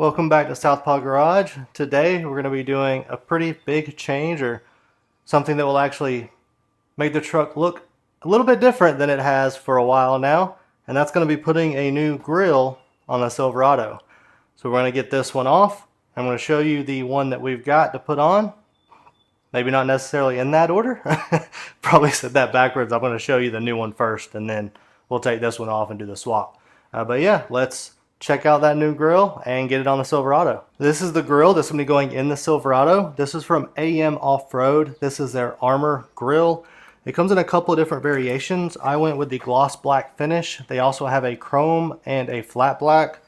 Welcome back to Southpaw Garage. Today we're going to be doing a pretty big change, or something that will actually make the truck look a little bit different than it has for a while now, and that's going to be putting a new grill on the Silverado. So we're going to get this one off. I'm going to show you the one that we've got to put on. Maybe not necessarily in that order. Probably said that backwards. I'm going to show you the new one first, and then we'll take this one off and do the swap. But yeah, let's check out that new grill and get it on the Silverado. This is the grill that's going to be going in the Silverado. This is from AMOffRoad. This is their Armor grill. It comes in a couple of different variations. I went with the gloss black finish. They also have a chrome and a flat black.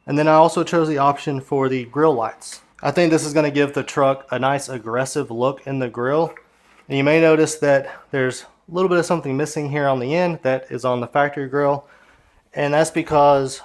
And then I also chose the option for the grill lights. I think this is going to give the truck a nice aggressive look in the grill. And you may notice that there's a little bit of something missing here on the end that is on the factory grill. And that's because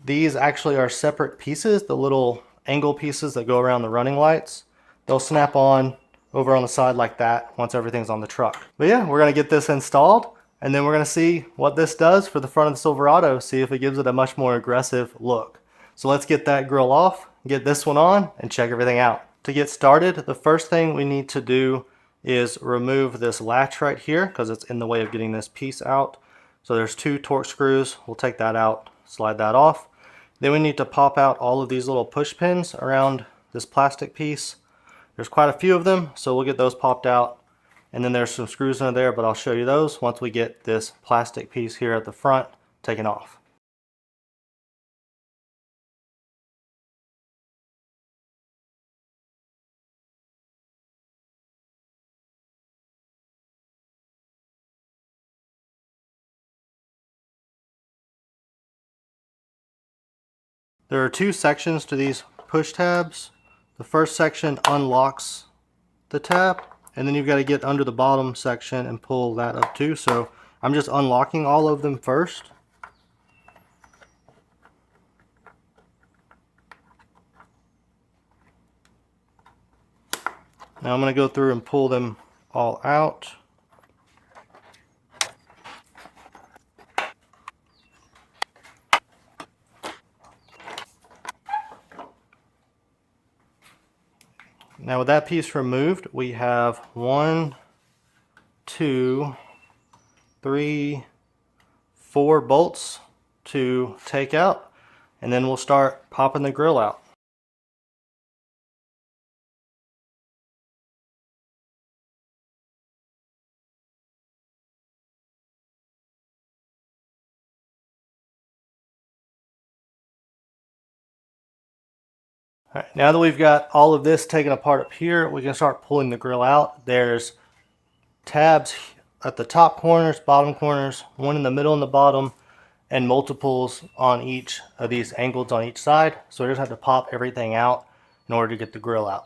these actually are separate pieces, the little angle pieces that go around the running lights. They'll snap on over on the side like that once everything's on the truck. But yeah, we're going to get this installed, and then we're going to see what this does for the front of the Silverado, see if it gives it a much more aggressive look. So let's get that grill off, get this one on, and check everything out. To get started, the first thing we need to do is remove this latch right here because it's in the way of getting this piece out. So there's two Torx screws. We'll take that out, slide that off. Then we need to pop out all of these little push pins around this plastic piece. There's quite a few of them, so we'll get those popped out. And then there's some screws under there, but I'll show you those once we get this plastic piece here at the front taken off. There are two sections to these push tabs. The first section unlocks the tab, and then you've got to get under the bottom section and pull that up too. So I'm just unlocking all of them first. Now I'm going to go through and pull them all out. Now with that piece removed, we have 1, 2, 3, 4 bolts to take out, and then we'll start popping the grill out. All right, now that we've got all of this taken apart up here, we can start pulling the grill out. There's tabs at the top corners, bottom corners, one in the middle and the bottom, and multiples on each of these angles on each side. So we just have to pop everything out in order to get the grill out.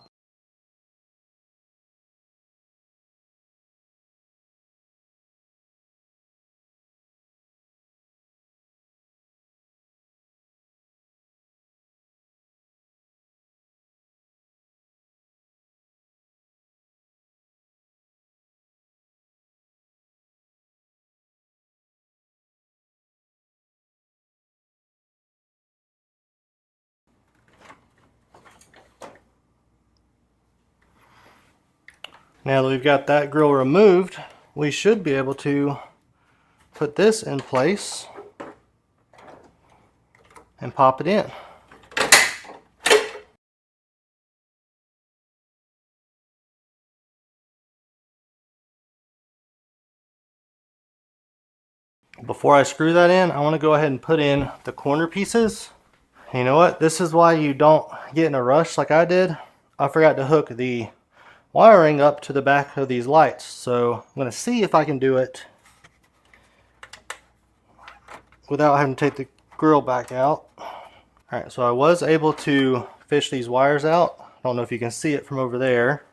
Now that we've got that grill removed, we should be able to put this in place and pop it in. Before I screw that in, I want to go ahead and put in the corner pieces. You know what? This is why you don't get in a rush like I did. I forgot to hook the wiring up to the back of these lights. So I'm going to see if I can do it without having to take the grill back out. Alright, so I was able to fish these wires out. I don't know if you can see it from over there,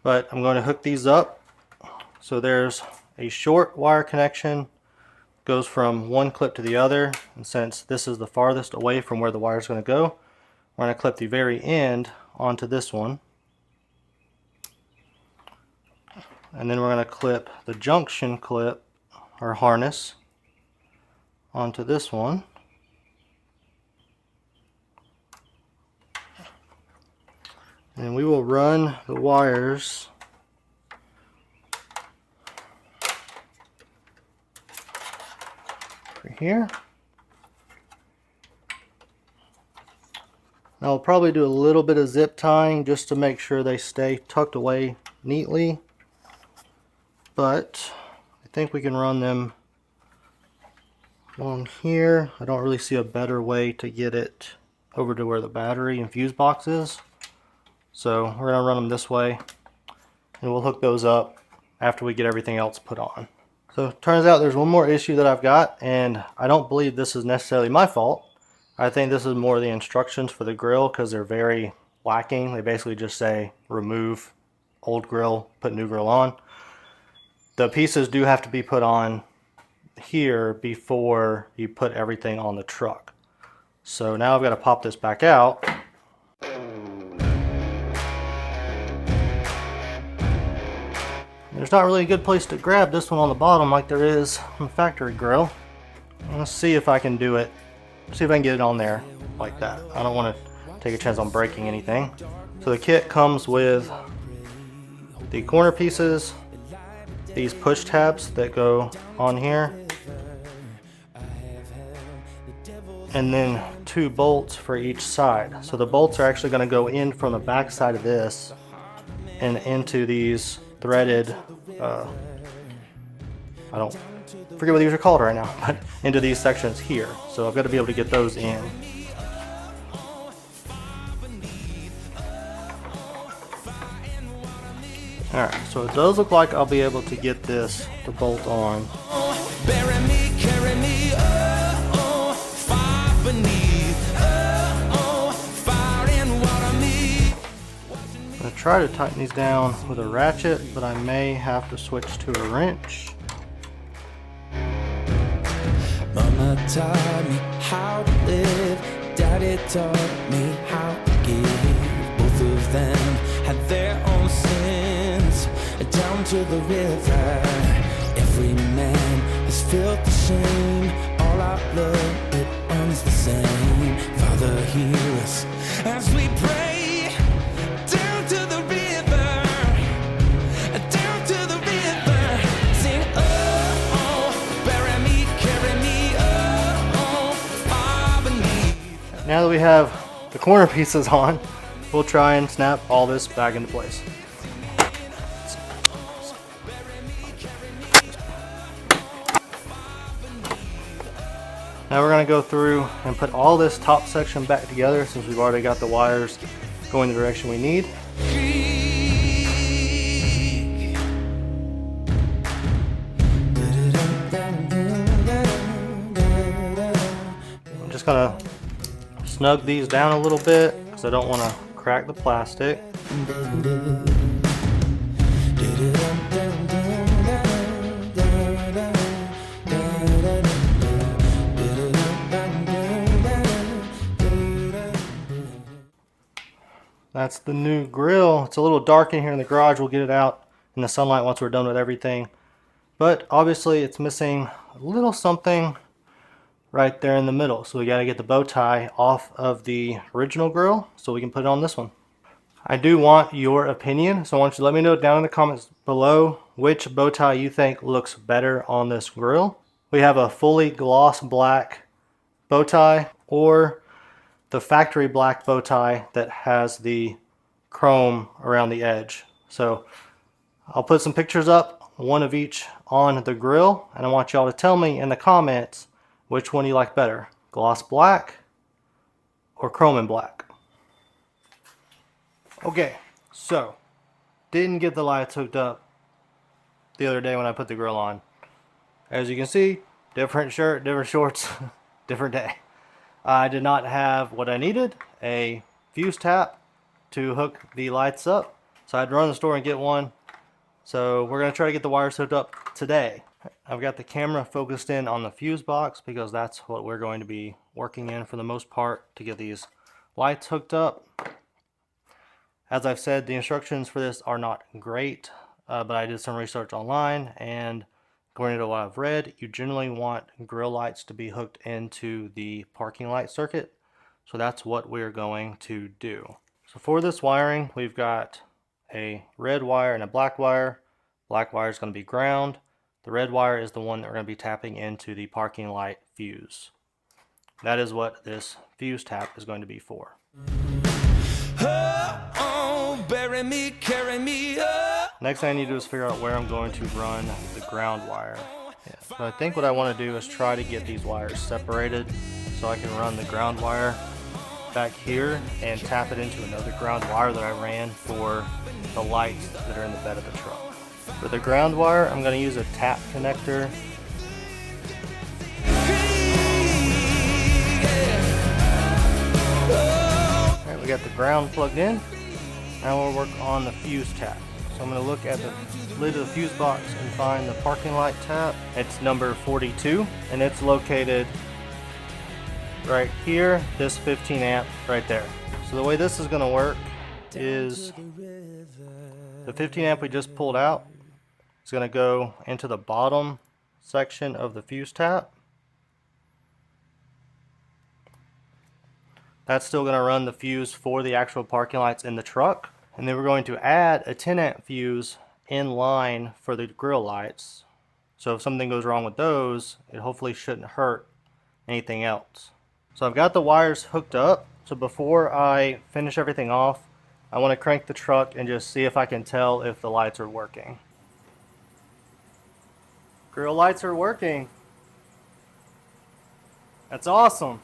but I'm going to hook these up. So there's a short wire connection, goes from one clip to the other, and since this is the farthest away from where the wire is going to go, we're going to clip the very end onto this one. And then we're going to clip the junction clip or harness onto this one. And we will run the wires over here. I'll probably do a little bit of zip tying just to make sure they stay tucked away neatly. But I think we can run them along here. I don't really see a better way to get it over to where the battery and fuse box is. So we're going to run them this way, and we'll hook those up after we get everything else put on. So it turns out there's one more issue that I've got, and I don't believe this is necessarily my fault. I think this is more the instructions for the grill, because they're very lacking. They basically just say remove old grill, put new grill on. The pieces do have to be put on here before you put everything on the truck. So now I've got to pop this back out. There's not really a good place to grab this one on the bottom like there is on the factory grill. Let's see if I can do it. See if I can get it on there like that. I don't want to take a chance on breaking anything. So the kit comes with the corner pieces, these push tabs that go on here, and then 2 bolts for each side. So the bolts are actually going to go in from the back side of this and into these threaded, I don't forget what these are called right now, but into these sections here. So I've got to be able to get those in. Alright, so it does look like I'll be able to get this to bolt on. Bury me, carry me, far beneath, fire and water me. I'm going to try to tighten these down with a ratchet, but I may have to switch to a wrench. Mama taught me how to live, Daddy taught me how to give. Both of them had their own sins, down to the river. Every man has felt the shame, all our blood, it runs the same. Father, hear us as we pray, down to the river, down to the river. Sing, bury me, carry me, far beneath. Now that we have the corner pieces on, we'll try and snap all this back into place. Now we're going to go through and put all this top section back together, since we've already got the wires going the direction we need. I'm just going to snug these down a little bit because I don't want to crack the plastic. That's the new grill. It's a little dark in here in the garage. We'll get it out in the sunlight once we're done with everything. But obviously it's missing a little something right there in the middle. So we got to get the bow tie off of the original grill so we can put it on this one. I do want your opinion, so I want you to let me know down in the comments below which bow tie you think looks better on this grill. We have a fully gloss black bow tie or the factory black bow tie that has the chrome around the edge. So I'll put some pictures up, one of each on the grill, and I want y'all to tell me in the comments which one you like better, gloss black or chrome and black. Okay, so didn't get the lights hooked up the other day when I put the grill on. As you can see, different shirt, different shorts, different day. I did not have what I needed, a fuse tap to hook the lights up, so I had to run to the store and get one. So we're going to try to get the wires hooked up today. I've got the camera focused in on the fuse box because that's what we're going to be working in for the most part to get these lights hooked up. As I've said, the instructions for this are not great, but I did some research online, and according to what I've read, you generally want grill lights to be hooked into the parking light circuit. So that's what we're going to do. So for this wiring, we've got a red wire and a black wire. Black wire is going to be ground. The red wire is the one that we're going to be tapping into the parking light fuse. That is what this fuse tap is going to be for. Bury me, carry me up. Next thing I need to do is figure out where I'm going to run the ground wire. Yeah. So I think what I want to do is try to get these wires separated so I can run the ground wire back here and tap it into another ground wire that I ran for the lights that are in the bed of the truck. For the ground wire, I'm going to use a tap connector. Alright, we got the ground plugged in. Now we'll work on the fuse tap. So I'm going to look at the lid of the fuse box and find the parking light tap. It's number 42 and it's located right here, this 15 amp right there. So the way this is going to work is the 15 amp we just pulled out is going to go into the bottom section of the fuse tap. That's still going to run the fuse for the actual parking lights in the truck. And then we're going to add a 10 amp fuse in line for the grill lights. So if something goes wrong with those, it hopefully shouldn't hurt anything else. So I've got the wires hooked up. So before I finish everything off, I want to crank the truck and just see if I can tell if the lights are working. Grill lights are working. That's awesome.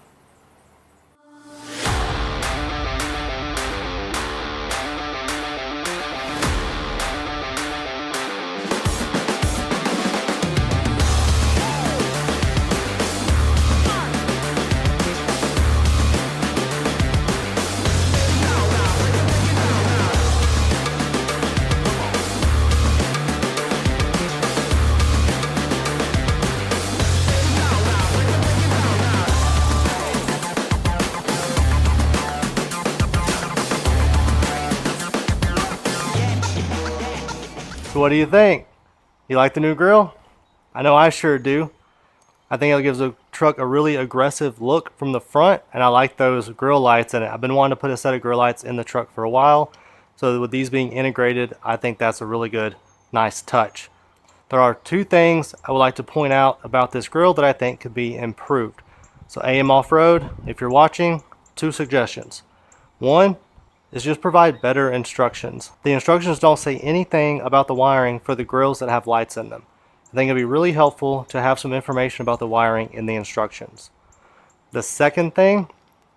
So what do you think? You like the new grill? I know I sure do. I think it gives the truck a really aggressive look from the front, and I like those grill lights in it. I've been wanting to put a set of grill lights in the truck for a while, so with these being integrated, I think that's a really good, nice touch. There are two things I would like to point out about this grill that I think could be improved. So AMOffRoad, if you're watching, two suggestions. One is just provide better instructions. The instructions don't say anything about the wiring for the grills that have lights in them. I think it'd be really helpful to have some information about the wiring in the instructions. The second thing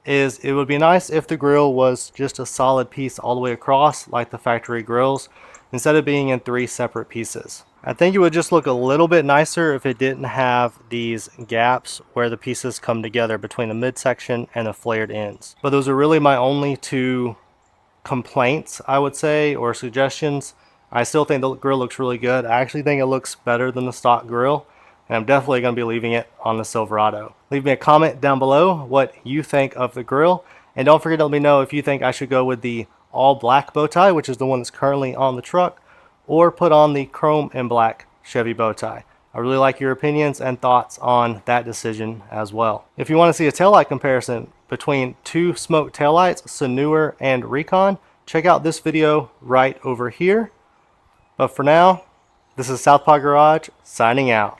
is it would be nice if the grill was just a solid piece all the way across like the factory grills instead of being in three separate pieces. I think it would just look a little bit nicer if it didn't have these gaps where the pieces come together between the midsection and the flared ends. But those are really my only two complaints, I would say, or suggestions. I still think the grill looks really good. I actually think it looks better than the stock grill, and I'm definitely going to be leaving it on the Silverado. Leave me a comment down below what you think of the grill, and don't forget to let me know if you think I should go with the all black bow tie, which is the one that's currently on the truck, or put on the chrome and black Chevy bow tie. I really like your opinions and thoughts on that decision as well. If you want to see a taillight comparison between two smoke taillights, Sonure and Recon, check out this video right over here. But for now, this is Southpaw Garage signing out.